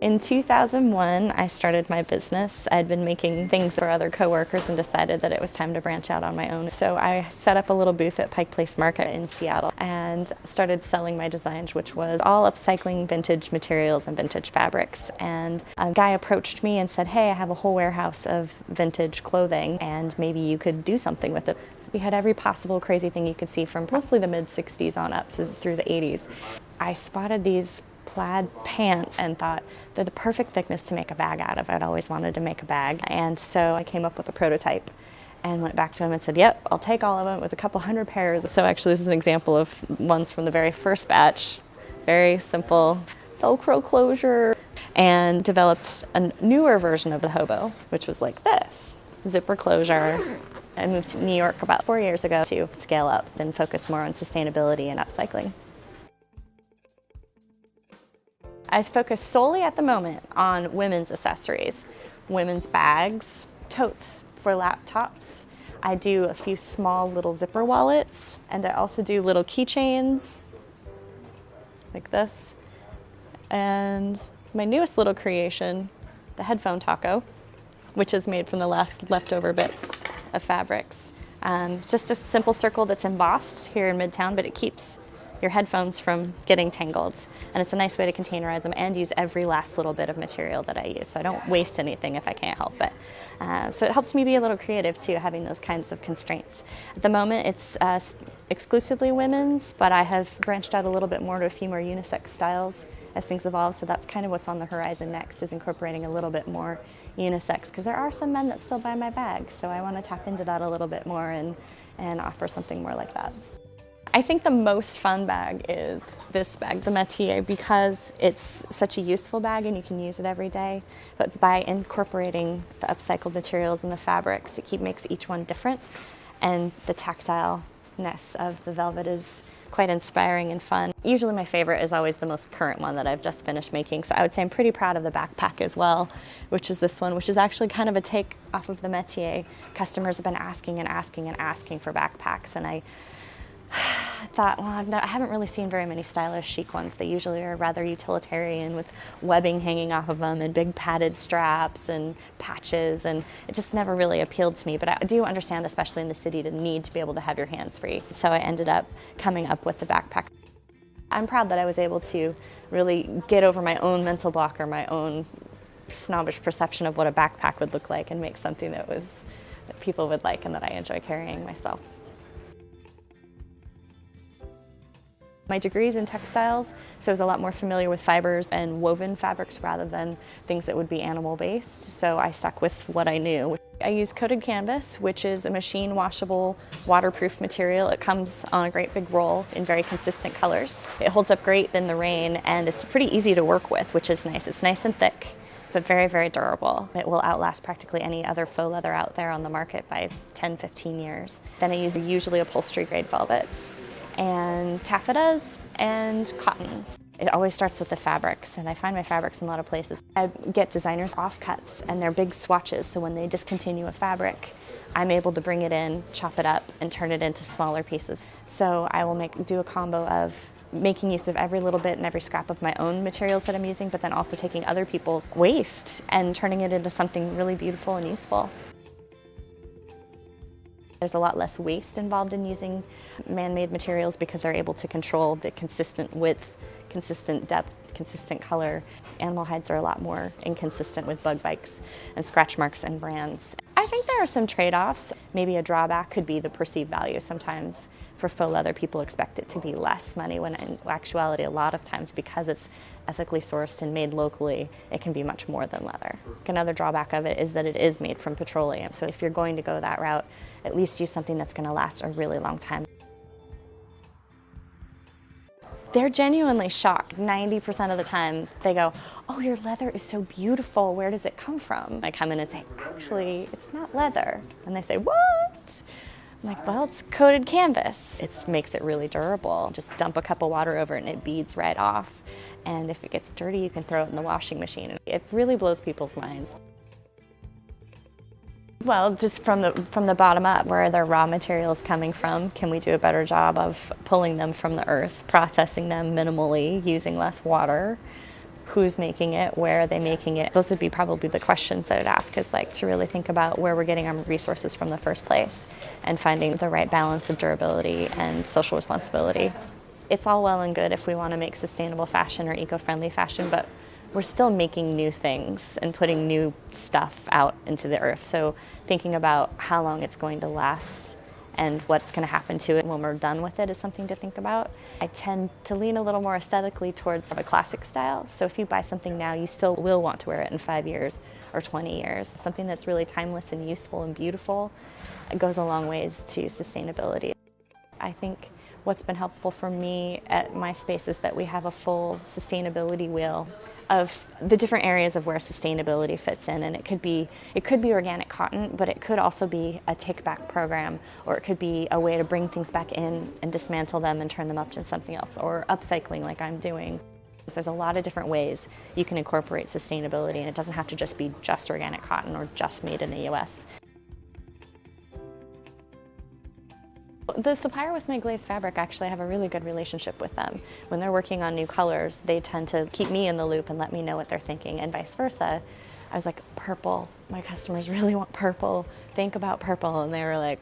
In 2001, I started my business. I'd been making things for other coworkers and decided that it was time to branch out on my own. So I set up a little booth at Pike Place Market in Seattle and started selling my designs, which was all upcycling vintage materials and vintage fabrics. And a guy approached me and said, "Hey, I have a whole warehouse of vintage clothing and maybe you could do something with it." We had every possible crazy thing you could see from mostly the mid-60s on up to through the 80s. I spotted these plaid pants and thought they're the perfect thickness to make a bag out of. I'd always wanted to make a bag, and so I came up with a prototype and went back to him and said, "Yep, I'll take all of them." It was a couple hundred pairs. So actually this is an example of ones from the very first batch. Very simple Velcro closure, and developed a newer version of the hobo, which was like this, zipper closure. I moved to New York about 4 years ago to scale up and focus more on sustainability and upcycling. I focus solely at the moment on women's accessories, women's bags, totes for laptops. I do a few small little zipper wallets, and I also do little keychains like this. And my newest little creation, the headphone taco, which is made from the last leftover bits of fabrics. It's just a simple circle that's embossed here in Midtown, but it keeps your headphones from getting tangled. And it's a nice way to containerize them and use every last little bit of material that I use. So I don't waste anything if I can't help it. So it helps me be a little creative too, having those kinds of constraints. At the moment it's exclusively women's, but I have branched out a little bit more to a few more unisex styles as things evolve. So that's kind of what's on the horizon next, is incorporating a little bit more unisex, because there are some men that still buy my bags. So I want to tap into that a little bit more and offer something more like that. I think the most fun bag is this bag, the Métier, because it's such a useful bag and you can use it every day. But by incorporating the upcycled materials and the fabrics, it makes each one different. And the tactileness of the velvet is quite inspiring and fun. Usually my favorite is always the most current one that I've just finished making. So I would say I'm pretty proud of the backpack as well, which is this one, which is actually kind of a take off of the Métier. Customers have been asking and asking and asking for backpacks, and I thought, well, I haven't really seen very many stylish chic ones. They usually are rather utilitarian with webbing hanging off of them and big padded straps and patches, and it just never really appealed to me. But I do understand, especially in the city, the need to be able to have your hands free. So I ended up coming up with the backpack. I'm proud that I was able to really get over my own mental block or my own snobbish perception of what a backpack would look like and make something that people would like and that I enjoy carrying myself. My degree's in textiles, so I was a lot more familiar with fibers and woven fabrics rather than things that would be animal-based, so I stuck with what I knew. I use coated canvas, which is a machine washable, waterproof material. It comes on a great big roll in very consistent colors. It holds up great in the rain, and it's pretty easy to work with, which is nice. It's nice and thick, but very, very durable. It will outlast practically any other faux leather out there on the market by 10, 15 years. Then I use usually upholstery-grade velvets and taffetas and cottons. It always starts with the fabrics, and I find my fabrics in a lot of places. I get designers offcuts, and they're big swatches, so when they discontinue a fabric, I'm able to bring it in, chop it up, and turn it into smaller pieces. So I will do a combo of making use of every little bit and every scrap of my own materials that I'm using, but then also taking other people's waste and turning it into something really beautiful and useful. There's a lot less waste involved in using man-made materials because they're able to control the consistent width, consistent depth, consistent color. Animal hides are a lot more inconsistent with bug bites and scratch marks and brands. I think there are some trade-offs. Maybe a drawback could be the perceived value. Sometimes for faux leather, people expect it to be less money, when in actuality, a lot of times, because it's ethically sourced and made locally, it can be much more than leather. Another drawback of it is that it is made from petroleum. So if you're going to go that route, at least use something that's going to last a really long time. They're genuinely shocked. 90% of the time they go, "Oh, your leather is so beautiful. Where does it come from?" I come in and say, "Actually, it's not leather." And they say, "What?" I'm like, "Well, it's coated canvas." It makes it really durable. Just dump a cup of water over it and it beads right off. And if it gets dirty, you can throw it in the washing machine. It really blows people's minds. Well, just from the bottom up, where are their raw materials coming from? Can we do a better job of pulling them from the earth, processing them minimally, using less water? who's making it, where are they making it. Those would be probably the questions that I'd ask, is like to really think about where we're getting our resources from the first place and finding the right balance of durability and social responsibility. It's all well and good if we want to make sustainable fashion or eco-friendly fashion, but we're still making new things and putting new stuff out into the earth. So thinking about how long it's going to last and what's going to happen to it when we're done with it is something to think about. I tend to lean a little more aesthetically towards a classic style. So if you buy something now, you still will want to wear it in 5 years or 20 years. Something that's really timeless and useful and beautiful, it goes a long ways to sustainability. I think what's been helpful for me at my space is that we have a full sustainability wheel of the different areas of where sustainability fits in, and it could be organic cotton, but it could also be a take-back program, or it could be a way to bring things back in and dismantle them and turn them up to something else, or upcycling like I'm doing. There's a lot of different ways you can incorporate sustainability, and it doesn't have to just be just organic cotton or just made in the US. The supplier with my glazed fabric, actually, I have a really good relationship with them. When they're working on new colors, they tend to keep me in the loop and let me know what they're thinking, and vice versa. I was like, purple, my customers really want purple, think about purple, and they were like,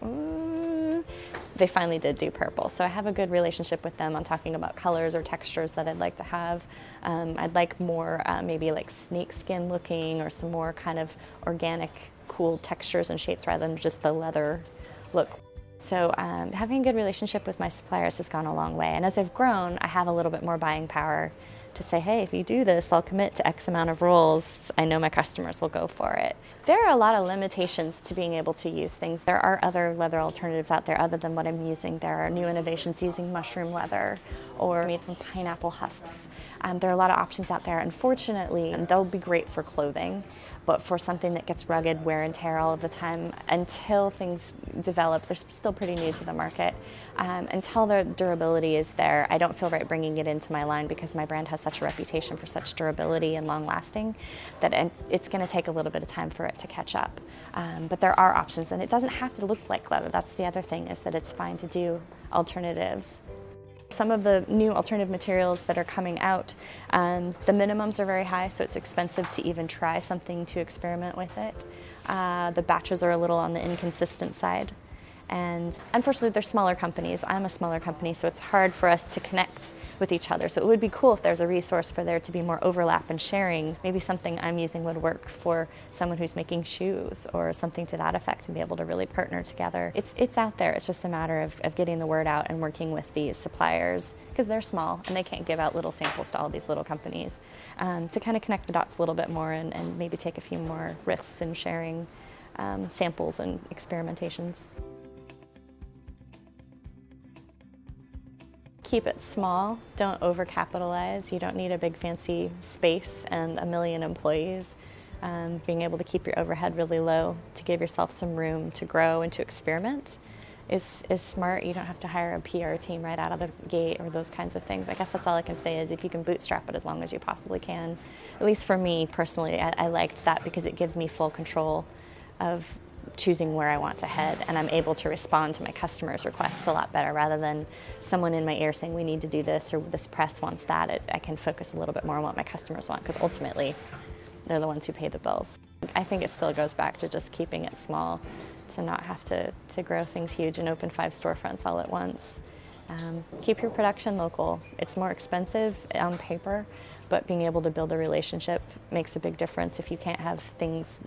They finally did do purple. So I have a good relationship with them on talking about colors or textures that I'd like to have. I'd like more maybe like snakeskin looking, or some more kind of organic, cool textures and shapes rather than just the leather look. So having a good relationship with my suppliers has gone a long way. And as I've grown, I have a little bit more buying power to say, hey, if you do this, I'll commit to X amount of rolls. I know my customers will go for it. There are a lot of limitations to being able to use things. There are other leather alternatives out there other than what I'm using. There are new innovations using mushroom leather or made from pineapple husks. There are a lot of options out there. Unfortunately, they'll be great for clothing, but for something that gets rugged, wear and tear all of the time, until things develop, they're still pretty new to the market. Until the durability is there, I don't feel right bringing it into my line, because my brand has such a reputation for such durability and long lasting that it's gonna take a little bit of time for it to catch up. But there are options, and it doesn't have to look like leather. That's the other thing, is that it's fine to do alternatives. Some of the new alternative materials that are coming out, the minimums are very high, so it's expensive to even try something to experiment with it. The batches are a little on the inconsistent side. And unfortunately, they're smaller companies. I'm a smaller company, so it's hard for us to connect with each other. So it would be cool if there's a resource for there to be more overlap and sharing. Maybe something I'm using would work for someone who's making shoes or something to that effect, and be able to really partner together. It's out there. It's just a matter of getting the word out and working with these suppliers, because they're small and they can't give out little samples to all these little companies, to kind of connect the dots a little bit more, and maybe take a few more risks in sharing samples and experimentations. Keep it small, don't overcapitalize. You don't need a big fancy space and a million employees. Being able to keep your overhead really low to give yourself some room to grow and to experiment is smart. You don't have to hire a PR team right out of the gate or those kinds of things. I guess that's all I can say, is if you can bootstrap it as long as you possibly can. At least for me personally, I liked that, because it gives me full control of choosing where I want to head, and I'm able to respond to my customers' requests a lot better, rather than someone in my ear saying we need to do this or this press wants that. I can focus a little bit more on what my customers want, because ultimately they're the ones who pay the bills. I think it still goes back to just keeping it small, to not have to grow things huge and open 5 storefronts all at once. Keep your production local. It's more expensive on paper, but being able to build a relationship makes a big difference. If you can't have things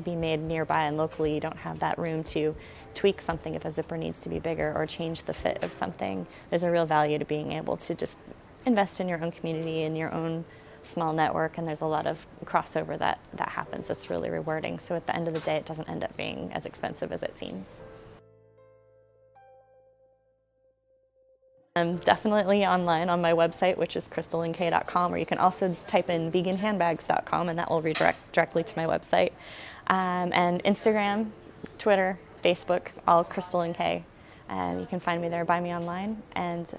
be made nearby and locally, you don't have that room to tweak something if a zipper needs to be bigger, or change the fit of something. There's a real value to being able to just invest in your own community and your own small network, and there's a lot of crossover that happens that's really rewarding. So at the end of the day, it doesn't end up being as expensive as it seems. I'm definitely online on my website, which is crystalynk.com, or you can also type in veganhandbags.com, and that will redirect directly to my website. And Instagram, Twitter, Facebook, all crystalynk. You can find me there, buy me online, and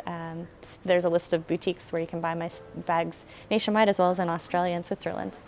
there's a list of boutiques where you can buy my bags nationwide, as well as in Australia and Switzerland.